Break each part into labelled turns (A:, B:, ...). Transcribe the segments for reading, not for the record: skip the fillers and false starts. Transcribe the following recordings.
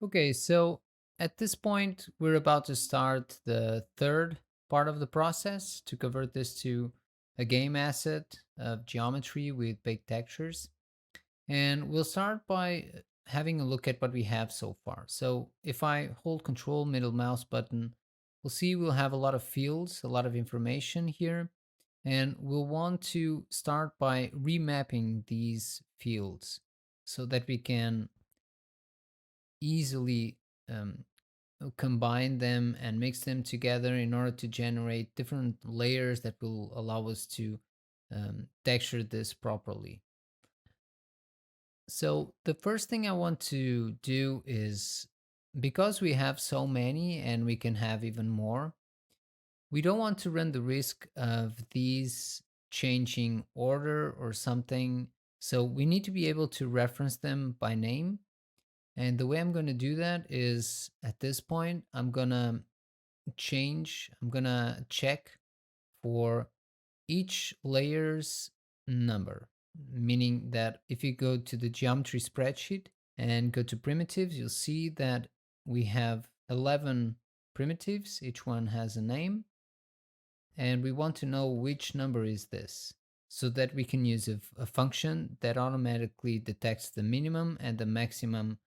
A: Okay, so at this point, we're about to start the third part of the process to convert this to a game asset of geometry with baked textures. And we'll start by having a look at what we have so far. So if I hold Control middle mouse button, we'll see we'll have a lot of fields, a lot of information here. And we'll want to start by remapping these fields so that we can easily um, combine them and mix them together in order to generate different layers that will allow us to texture this properly. So the first thing I want to do is, because we have so many and we can have even more, we don't want to run the risk of these changing order or something. So we need to be able to reference them by name. And the way I'm going to do that is, at this point, I'm going to check for each layer's number, meaning that if you go to the geometry spreadsheet and go to primitives, you'll see that we have 11 primitives. Each one has a name, and we want to know which number is this so that we can use a function that automatically detects the minimum and the maximum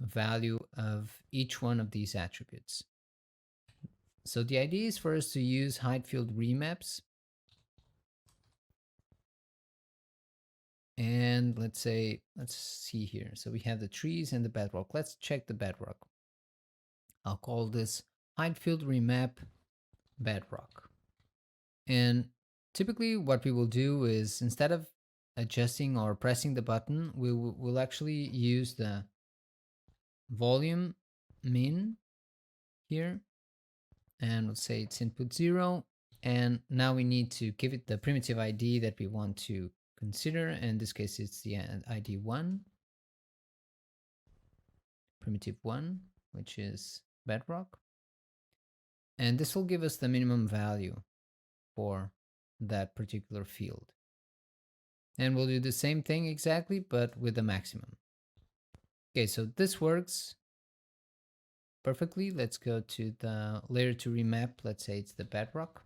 A: value of each one of these attributes. So the idea is for us to use height field remaps. And let's see here. So we have the trees and the bedrock. Let's check the bedrock. I'll call this height field remap bedrock. And typically what we will do is, instead of adjusting or pressing the button, will actually use the volume min here, and we'll say it's input 0. And now we need to give it the primitive ID that we want to consider. In this case, it's the ID 1, primitive 1, which is bedrock. And this will give us the minimum value for that particular field. And we'll do the same thing exactly, but with the maximum. Okay, so this works perfectly. Let's go to the layer to remap. Let's say it's the bedrock.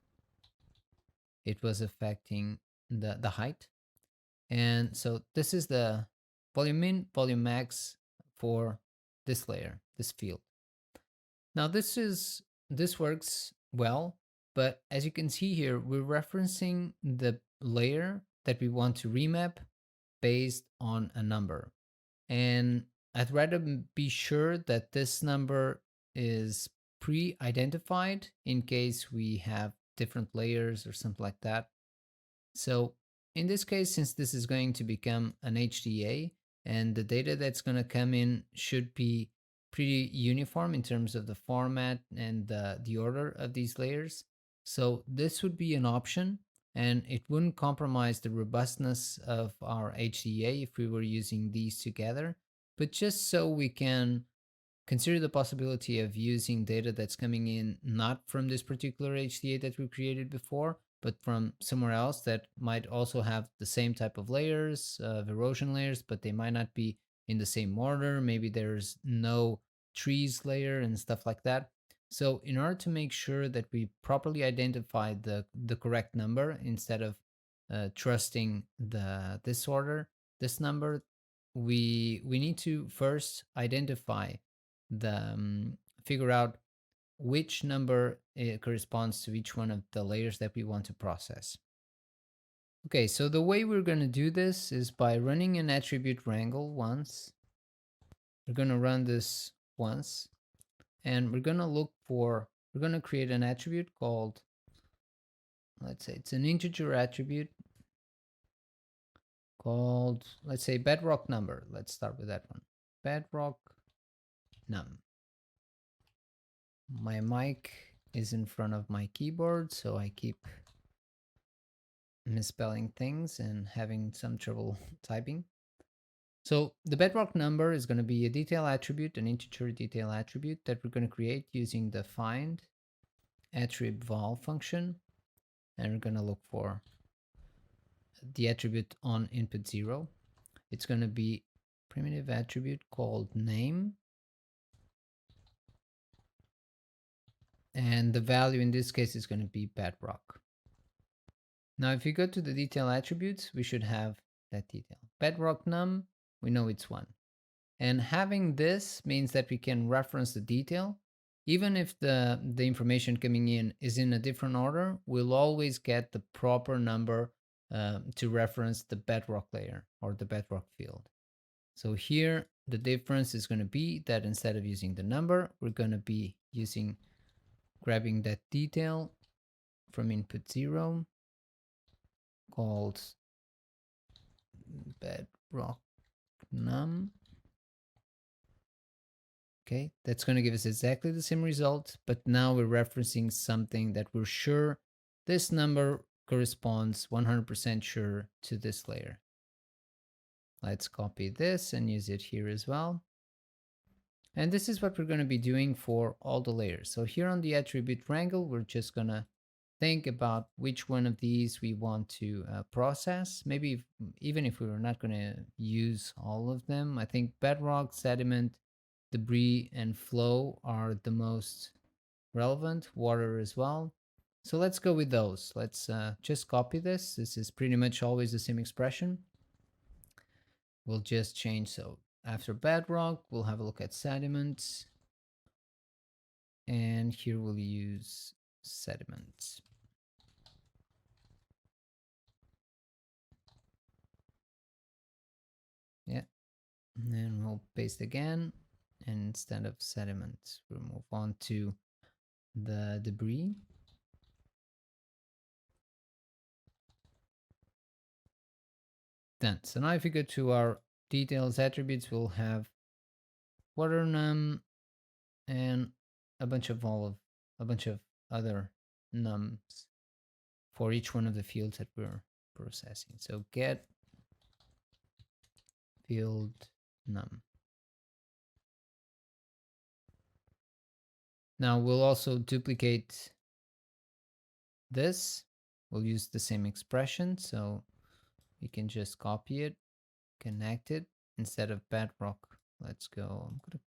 A: It was affecting the height. And so this is the volume min, volume max for this layer, this field. Now this works well, but as you can see here, we're referencing the layer that we want to remap based on a number. And I'd rather be sure that this number is pre-identified in case we have different layers or something like that. So in this case, since this is going to become an HDA and the data that's going to come in should be pretty uniform in terms of the format and the order of these layers. So this would be an option, and it wouldn't compromise the robustness of our HDA if we were using these together. But just so we can consider the possibility of using data that's coming in not from this particular HDA that we created before, but from somewhere else that might also have the same type of layers, of erosion layers, but they might not be in the same order. Maybe there's no trees layer and stuff like that. So in order to make sure that we properly identify the correct number instead of trusting this order, this number, we need to first identify figure out which number corresponds to each one of the layers that we want to process. Okay, so the way we're going to do this is by running an attribute wrangle once. We're going to run this once, and we're going to create an attribute called, let's say it's an integer attribute called, let's say, bedrock number. Let's start with that one. Bedrock num. My mic is in front of my keyboard, so I keep misspelling things and having some trouble typing. So the bedrock number is going to be a detail attribute, an integer detail attribute that we're going to create using the find attrib val function. And we're going to look for the attribute on input 0. It's going to be primitive attribute called name. And the value in this case is going to be bedrock. Now, if you go to the detail attributes, we should have that detail. Bedrock num, we know it's 1. And having this means that we can reference the detail. Even if the information coming in is in a different order, we'll always get the proper number to reference the bedrock layer or the bedrock field. So here, the difference is going to be that instead of using the number, we're going to be grabbing that detail from input 0 called bedrock num. Okay, that's going to give us exactly the same result, but now we're referencing something that we're sure this number corresponds 100% sure to this layer. Let's copy this and use it here as well. And this is what we're going to be doing for all the layers. So here on the attribute wrangle, we're just going to think about which one of these we want to process. Maybe even if we were not going to use all of them, I think bedrock, sediment, debris, and flow are the most relevant, water as well. So let's go with those. Let's just copy this. This is pretty much always the same expression. We'll just change. So after bedrock, we'll have a look at sediments. And here we'll use sediments. Yeah. And then we'll paste again. And instead of sediments, we'll move on to the debris. Done. So now if we go to our details attributes, we'll have water num and a bunch of other nums for each one of the fields that we're processing. So get field num. Now we'll also duplicate this. We'll use the same expression, so we can just copy it, connect it. Instead of bedrock, let's go, I'm gonna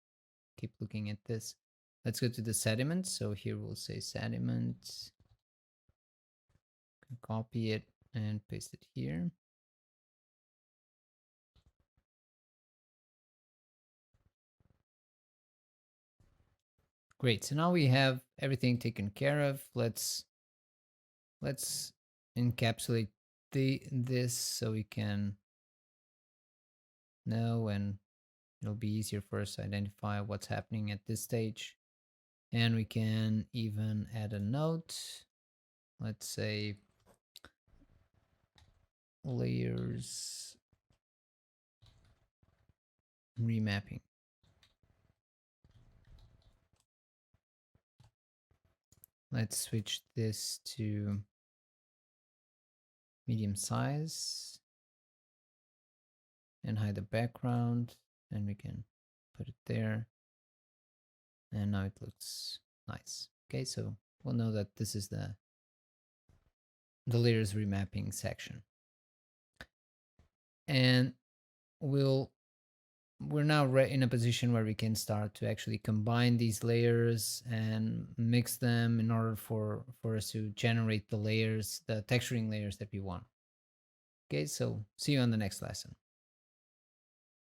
A: keep looking at this. Let's go to the sediments. So here we'll say sediments, copy it and paste it here. Great, so now we have everything taken care of. Let's encapsulate this so we can know, and it'll be easier for us to identify what's happening at this stage. And we can even add a note. Let's say layers remapping. Let's switch this to medium size and hide the background, and we can put it there. And now it looks nice. Okay, so we'll know that this is the layers remapping section. And we're now in a position where we can start to actually combine these layers and mix them in order for us to generate the layers, the texturing layers that we want. Okay, so see you on the next lesson.